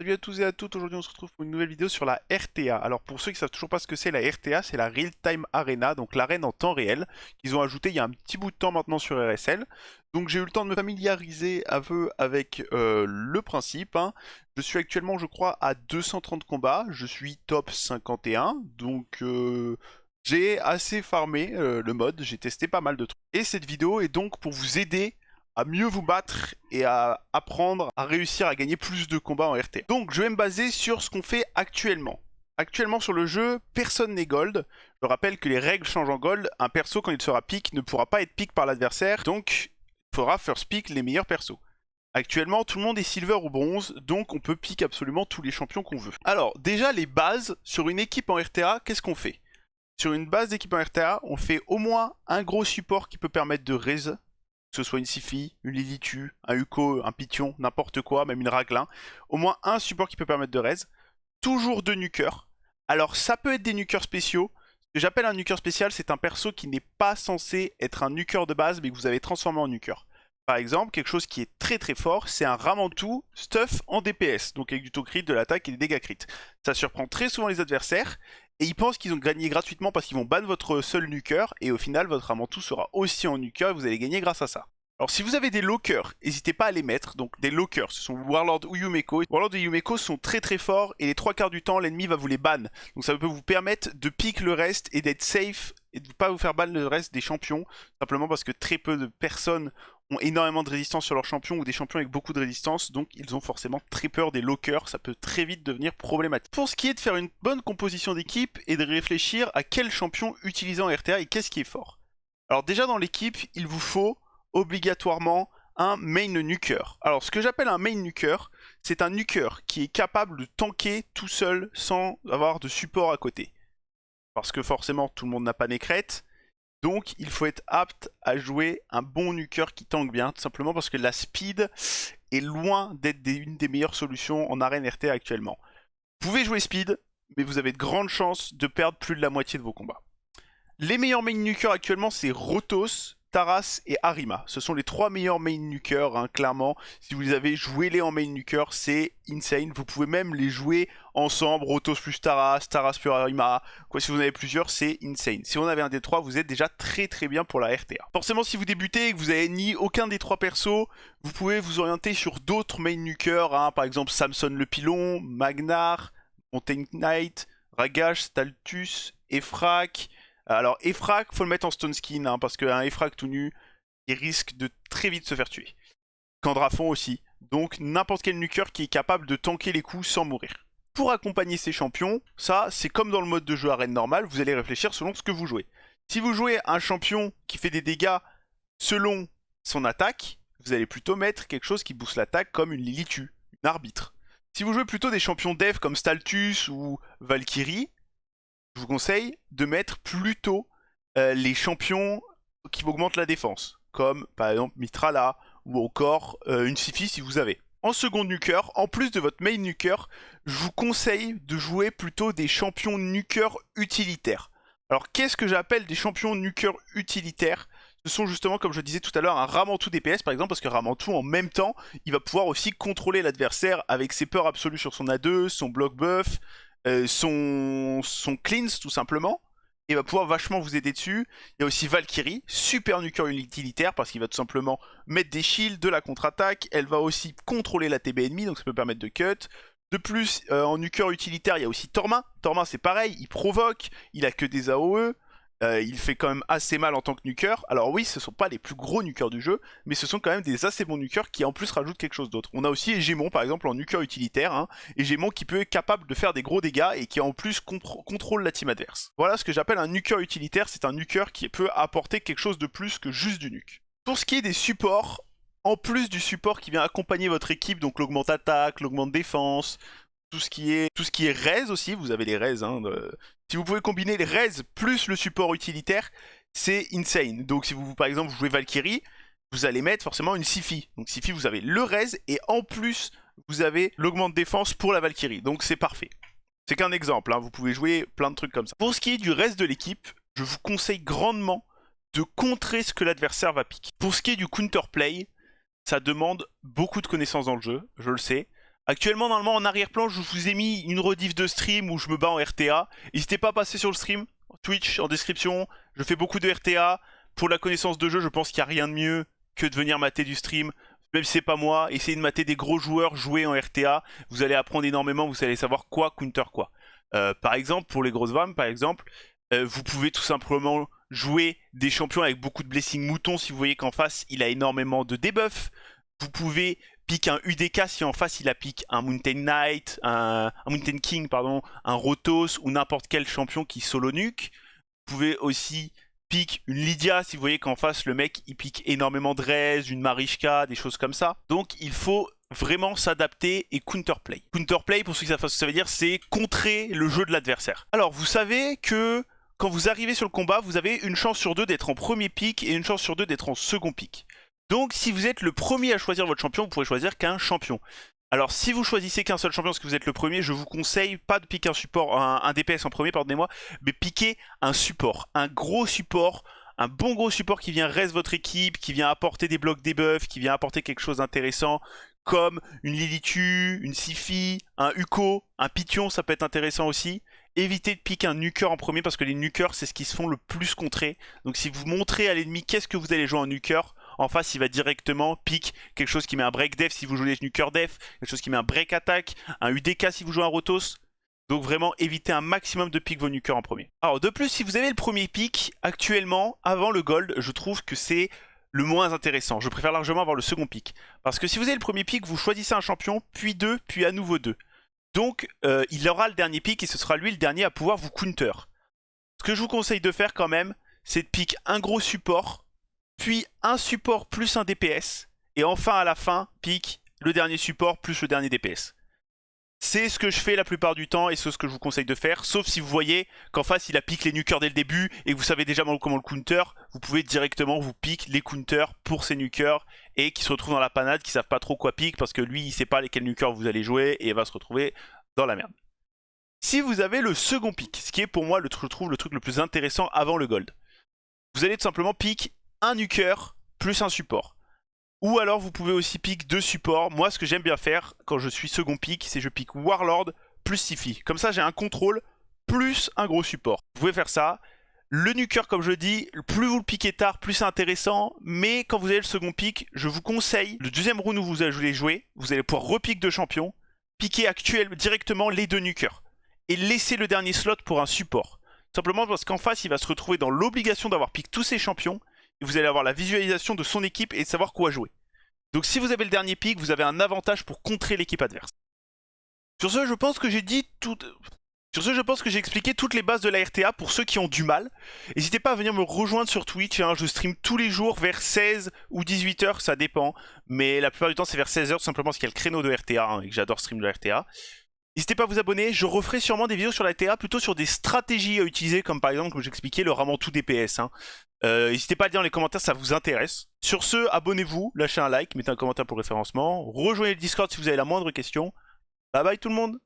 Salut à tous et à toutes, aujourd'hui on se retrouve pour une nouvelle vidéo sur la RTA. Alors pour ceux qui savent toujours pas ce que c'est la RTA, c'est la Real Time Arena, donc l'arène en temps réel, qu'ils ont ajouté il y a un petit bout de temps maintenant sur RSL. Donc j'ai eu le temps de me familiariser un peu avec le principe, hein. Je suis actuellement je crois à 230 combats, je suis top 51, donc j'ai assez farmé le mode, j'ai testé pas mal de trucs. Et cette vidéo est donc pour vous aider à mieux vous battre et à apprendre à réussir à gagner plus de combats en RT. Donc je vais me baser sur ce qu'on fait actuellement. Actuellement sur le jeu, personne n'est gold. Je rappelle que les règles changent en gold. Un perso quand il sera pick ne pourra pas être pick par l'adversaire. Donc il faudra first pick les meilleurs persos. Actuellement, tout le monde est silver ou bronze, donc on peut pick absolument tous les champions qu'on veut. Alors, déjà les bases, sur une équipe en RTA, qu'est-ce qu'on fait? Sur une base d'équipe en RTA, on fait au moins un gros support qui peut permettre de raise, que ce soit une Sifi, une Lilitu, un Uko, un Python, n'importe quoi, même une Raglan. Au moins un support qui peut permettre de raise. Toujours deux nukers. Alors ça peut être des nukers spéciaux. Ce que j'appelle un nuker spécial, c'est un perso qui n'est pas censé être un nuker de base, mais que vous avez transformé en nuker. Par exemple, quelque chose qui est très très fort, c'est un Ramantou stuff en DPS, donc avec du taux crit, de l'attaque et des dégâts crit. Ça surprend très souvent les adversaires, et ils pensent qu'ils ont gagné gratuitement parce qu'ils vont ban votre seul nuker, et au final votre Ramantou sera aussi en nuker et vous allez gagner grâce à ça. Alors si vous avez des lockers, n'hésitez pas à les mettre. Donc des lockers, ce sont Warlord ou Yumeko. Warlord et Yumeko sont très très forts et les trois quarts du temps l'ennemi va vous les ban. Donc ça peut vous permettre de pick le reste et d'être safe et de ne pas vous faire ban le reste des champions. Simplement parce que très peu de personnes ont énormément de résistance sur leurs champions ou des champions avec beaucoup de résistance. Donc ils ont forcément très peur des lockers. Ça peut très vite devenir problématique. Pour ce qui est de faire une bonne composition d'équipe et de réfléchir à quel champion utiliser en RTA et qu'est-ce qui est fort. Alors déjà dans l'équipe, il vous faut obligatoirement un main nuker. Alors ce que j'appelle un main nuker, c'est un nuker qui est capable de tanker tout seul sans avoir de support à côté. Parce que forcément tout le monde n'a pas Nécrette, donc il faut être apte à jouer un bon nuker qui tank bien, tout simplement parce que la speed est loin d'être une des meilleures solutions en arène RT actuellement. Vous pouvez jouer speed, mais vous avez de grandes chances de perdre plus de la moitié de vos combats. Les meilleurs main nukers actuellement, c'est Rotos, Taras et Arima. Ce sont les trois meilleurs main nukers, hein, clairement. Si vous les avez, jouez-les en main nuker, c'est insane. Vous pouvez même les jouer ensemble, Rotos plus Taras, Taras plus Arima. Quoi, si vous en avez plusieurs, c'est insane. Si vous en avez un des trois, vous êtes déjà très très bien pour la RTA. Forcément, si vous débutez et que vous n'avez ni aucun des trois persos, vous pouvez vous orienter sur d'autres main nukers, hein, par exemple Samson le Pilon, Magnar, Mountain Knight, Ragash, Staltus, Efrak. Alors Efrak, faut le mettre en stone skin, hein, parce qu'un Efrak tout nu, il risque de très vite se faire tuer. Candrafon aussi. Donc n'importe quel nuker qui est capable de tanker les coups sans mourir. Pour accompagner ces champions, ça c'est comme dans le mode de jeu arène normal, vous allez réfléchir selon ce que vous jouez. Si vous jouez un champion qui fait des dégâts selon son attaque, vous allez plutôt mettre quelque chose qui booste l'attaque comme une Lilitu, une arbitre. Si vous jouez plutôt des champions dev comme Staltus ou Valkyrie, je vous conseille de mettre plutôt les champions qui augmentent la défense, comme par exemple Mitrala ou encore une Sifi si vous avez. En second nuker, en plus de votre main nuker, je vous conseille de jouer plutôt des champions nuker utilitaires. Alors qu'est-ce que j'appelle des champions nuker utilitaires? Ce sont justement, comme je disais tout à l'heure, un Ramantou DPS par exemple, parce que Ramantou en même temps, il va pouvoir aussi contrôler l'adversaire avec ses peurs absolues sur son A2, son block buff, son cleanse tout simplement, et va pouvoir vachement vous aider dessus. Il y a aussi Valkyrie, super nuker utilitaire parce qu'il va tout simplement mettre des shields, de la contre-attaque, elle va aussi contrôler la TB ennemie, donc ça peut permettre de cut. De plus, en nuker utilitaire, il y a aussi Tormin. Tormin c'est pareil, il provoque, il a que des AOE, il fait quand même assez mal en tant que nuker. Alors oui, ce sont pas les plus gros nukers du jeu, mais ce sont quand même des assez bons nukers qui en plus rajoutent quelque chose d'autre. On a aussi Hégémon par exemple en nuker utilitaire, hein. Hégémon qui peut être capable de faire des gros dégâts et qui en plus contrôle la team adverse. Voilà ce que j'appelle un nuker utilitaire, c'est un nuker qui peut apporter quelque chose de plus que juste du nuke. Pour ce qui est des supports, en plus du support qui vient accompagner votre équipe, donc l'augmente attaque, l'augmente défense, tout ce qui est res aussi, vous avez les res, hein, si vous pouvez combiner les res plus le support utilitaire, c'est insane. Donc si vous par exemple vous jouez Valkyrie, vous allez mettre forcément une Sifi. Donc Sifi vous avez le res et en plus vous avez l'augmente défense pour la Valkyrie. Donc c'est parfait. C'est qu'un exemple, hein, vous pouvez jouer plein de trucs comme ça. Pour ce qui est du reste de l'équipe, je vous conseille grandement de contrer ce que l'adversaire va piquer. Pour ce qui est du counterplay, ça demande beaucoup de connaissances dans le jeu, je le sais. Actuellement, normalement, en arrière-plan, je vous ai mis une rediff de stream où je me bats en RTA. N'hésitez pas à passer sur le stream, Twitch, en description. Je fais beaucoup de RTA. Pour la connaissance de jeu, je pense qu'il n'y a rien de mieux que de venir mater du stream. Même si c'est pas moi, essayez de mater des gros joueurs jouer en RTA. Vous allez apprendre énormément, vous allez savoir quoi counter quoi. Par exemple, pour les grosses VAM, par exemple, vous pouvez tout simplement jouer des champions avec beaucoup de blessing mouton si vous voyez qu'en face il a énormément de debuff. Vous pouvez pick un UDK si en face il a pick un Mountain Knight, un Mountain King, pardon, un Rotos ou n'importe quel champion qui solo nuke. Vous pouvez aussi pick une Lydia si vous voyez qu'en face le mec il pick énormément de Rez, une Marischka, des choses comme ça. Donc il faut vraiment s'adapter et counterplay. Counterplay, pour ceux qui savent pas ce que ça veut dire, c'est contrer le jeu de l'adversaire. Alors vous savez que quand vous arrivez sur le combat, vous avez une chance sur deux d'être en premier pick et une chance sur deux d'être en second pick. Donc si vous êtes le premier à choisir votre champion, vous pourrez choisir qu'un champion. Alors si vous choisissez qu'un seul champion parce que vous êtes le premier, je vous conseille pas de piquer un support, un DPS en premier, pardonnez-moi, mais piquer un support, un gros support, un bon gros support qui vient reste votre équipe, qui vient apporter des blocs debuff, qui vient apporter quelque chose d'intéressant, comme une Lilitu, une Sifi, un Uko, un Python, ça peut être intéressant aussi. Évitez de piquer un nuker en premier parce que les nukers c'est ce qui se font le plus contrer. Donc si vous montrez à l'ennemi qu'est-ce que vous allez jouer en nuker, en face il va directement pick quelque chose qui met un break def si vous jouez nuker def, quelque chose qui met un break attack, un UDK si vous jouez un Rotos. Donc vraiment évitez un maximum de pick vos nukers en premier. Alors de plus, si vous avez le premier pick, actuellement, avant le gold, je trouve que c'est le moins intéressant. Je préfère largement avoir le second pick. Parce que si vous avez le premier pick, vous choisissez un champion, puis deux, puis à nouveau deux. Donc il aura le dernier pick et ce sera lui le dernier à pouvoir vous counter. Ce que je vous conseille de faire quand même, c'est de pick un gros support, puis un support plus un DPS, et enfin à la fin, pick le dernier support plus le dernier DPS. C'est ce que je fais la plupart du temps et c'est ce que je vous conseille de faire, sauf si vous voyez qu'en face il a pick les nukers dès le début et que vous savez déjà comment le counter, vous pouvez directement vous pick les counters pour ces nukers et qui se retrouvent dans la panade, qui savent pas trop quoi pick parce que lui il sait pas lesquels nukers vous allez jouer et il va se retrouver dans la merde. Si vous avez le second pick, ce qui est pour moi je trouve le truc le plus intéressant avant le gold, vous allez tout simplement pick un nuker plus un support. Ou alors vous pouvez aussi pick deux supports. Moi ce que j'aime bien faire quand je suis second pick, c'est je pick Warlord plus Sifi. Comme ça j'ai un contrôle plus un gros support. Vous pouvez faire ça. Le nuker comme je dis, plus vous le piquez tard, plus c'est intéressant. Mais quand vous avez le second pick, je vous conseille, le deuxième round où vous allez jouer, vous allez pouvoir repick deux champions, piquer directement les deux nukers. Et laisser le dernier slot pour un support. Simplement parce qu'en face il va se retrouver dans l'obligation d'avoir pick tous ses champions. Et vous allez avoir la visualisation de son équipe et de savoir quoi jouer. Donc si vous avez le dernier pick, vous avez un avantage pour contrer l'équipe adverse. Sur ce, je pense que j'ai dit tout... Sur ce, je pense que j'ai expliqué toutes les bases de la RTA pour ceux qui ont du mal. N'hésitez pas à venir me rejoindre sur Twitch, hein. Je stream tous les jours vers 16 ou 18h, ça dépend. Mais la plupart du temps, c'est vers 16h, simplement parce qu'il y a le créneau de RTA hein, et que j'adore stream de la RTA. N'hésitez pas à vous abonner, je referai sûrement des vidéos sur la RTA, plutôt sur des stratégies à utiliser, comme par exemple, comme j'expliquais, le Raman tout DPS. Hein. N'hésitez pas à le dire dans les commentaires, ça vous intéresse. Sur ce, abonnez-vous, lâchez un like, mettez un commentaire pour le référencement, rejoignez le Discord si vous avez la moindre question. Bye bye tout le monde!